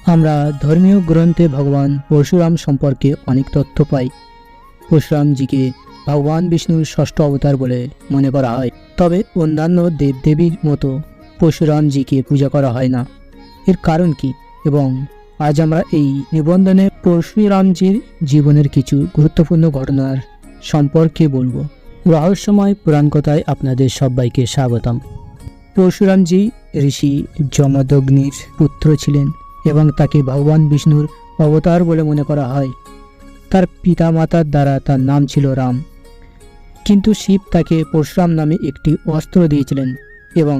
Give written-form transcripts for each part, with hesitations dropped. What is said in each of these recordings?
আমরা ধর্মীয় গ্রন্থে ভগবান পরশুরাম সম্পর্কে অনেক তথ্য পাই। পরশুরামজিকে ভগবান বিষ্ণুর ষষ্ঠ অবতার বলে মনে করা হয়, তবে অন্যান্য দেবদেবীর মতো পরশুরামজিকে পূজা করা হয় না। এর কারণ কি? এবং আজ আমরা এই নিবন্ধনে পরশুরামজির জীবনের কিছু গুরুত্বপূর্ণ ঘটনার সম্পর্কে বলবো। রহস্যময় পুরাণকথায় আপনাদের সবাইকে স্বাগতম। পরশুরামজি ঋষি যমদগ্নির পুত্র ছিলেন এবং তাকে ভগবান বিষ্ণুর অবতার বলে মনে করা হয়। তার পিতামাতার দ্বারা তার নাম ছিল রাম, কিন্তু শিব তাকে পরশুরাম নামে একটি অস্ত্র দিয়েছিলেন এবং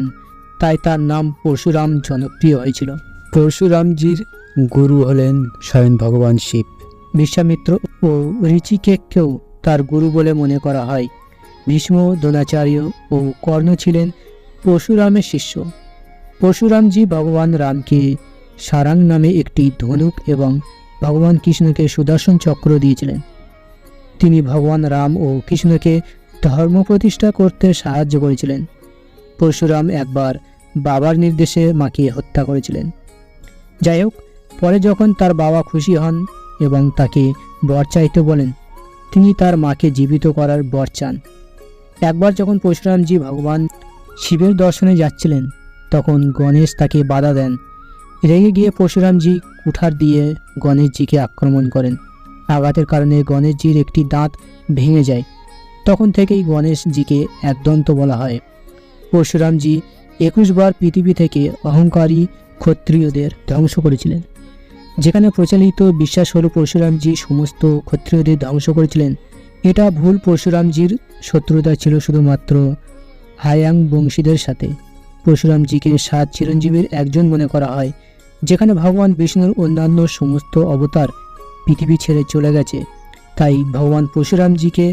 তাই তার নাম পরশুরাম জনপ্রিয় হয়েছিল। পরশুরামজির গুরু হলেন স্বয়ং ভগবান শিব। বিশ্বামিত্র ও ঋচিকেশকেও তার গুরু বলে মনে করা হয়। ভীষ্ম, দ্রোণাচার্য ও কর্ণ ছিলেন পরশুরামের শিষ্য। পরশুরামজি ভগবান রামকে সারাং নামে একটি ধনুক এবং ভগবান কৃষ্ণকে সুদর্শন চক্র দিয়েছিলেন। তিনি ভগবান রাম ও কৃষ্ণকে ধর্ম প্রতিষ্ঠা করতে সাহায্য করেছিলেন। পরশুরাম একবার বাবার নির্দেশে মাকে হত্যা করেছিলেন। যাই হোক, পরে যখন তার বাবা খুশি হন এবং তাকে বর চাইতে বলেন, তিনি তার মাকে জীবিত করার বর চান। একবার যখন পরশুরামজি ভগবান শিবের দর্শনে যাচ্ছিলেন, তখন গণেশ তাকে বাধা দেন। রেগে গিয়ে পরশুরামজি কুঠার দিয়ে গণেশজিকে আক্রমণ করেন। আঘাতের কারণে গণেশজির একটি দাঁত ভেঙে যায়। তখন থেকেই গণেশজিকে একদন্ত বলা হয়। পরশুরামজি 21 বার পৃথিবী থেকে অহংকারী ক্ষত্রিয়দের ধ্বংস করেছিলেন। যেখানে প্রচলিত বিশ্বাস হল পরশুরামজি সমস্ত ক্ষত্রিয়দের ধ্বংস করেছিলেন, এটা ভুল। পরশুরামজির শত্রুতা ছিল শুধুমাত্র হায়াং বংশীদের সাথে। পরশুরামজিকে 7 চিরঞ্জীবীর একজন মনে করা হয়। যেখানে ভগবান বিষ্ণুর অন্যান্য সমস্ত অবতার পৃথিবী ছেড়ে চলে গেছে, তাই ভগবান পরশুরামজিকে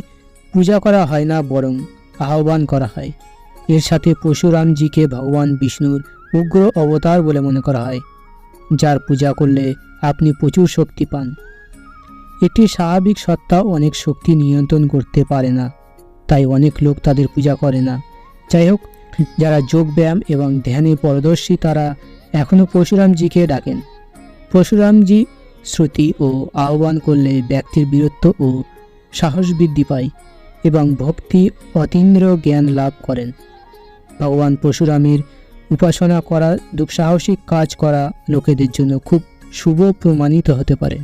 পূজা করা হয় না, বরং আহ্বান করা হয়। এর সাথে পরশুরামজিকে ভগবান বিষ্ণুর উগ্র অবতার বলে মনে করা হয়, যার পূজা করলে আপনি প্রচুর শক্তি পান। একটি স্বাভাবিক সত্তা অনেক শক্তি নিয়ন্ত্রণ করতে পারে না, তাই অনেক লোক তাদের পূজা করে না। যাই হোক, যারা যোগ ব্যায়াম এবং ধ্যানে পারদর্শী তারা এখনও পরশুরামজিকে ডাকেন। পরশুরামজি শ্রুতি ও আহ্বান করলে ব্যক্তির বীরত্ব ও সাহস বৃদ্ধি পায় এবং ভক্তি অতীন্দ্র জ্ঞান লাভ করেন। ভগবান পরশুরামের উপাসনা করা দুঃসাহসিক কাজ করা লোকেদের জন্য খুব শুভ প্রমাণিত হতে পারে।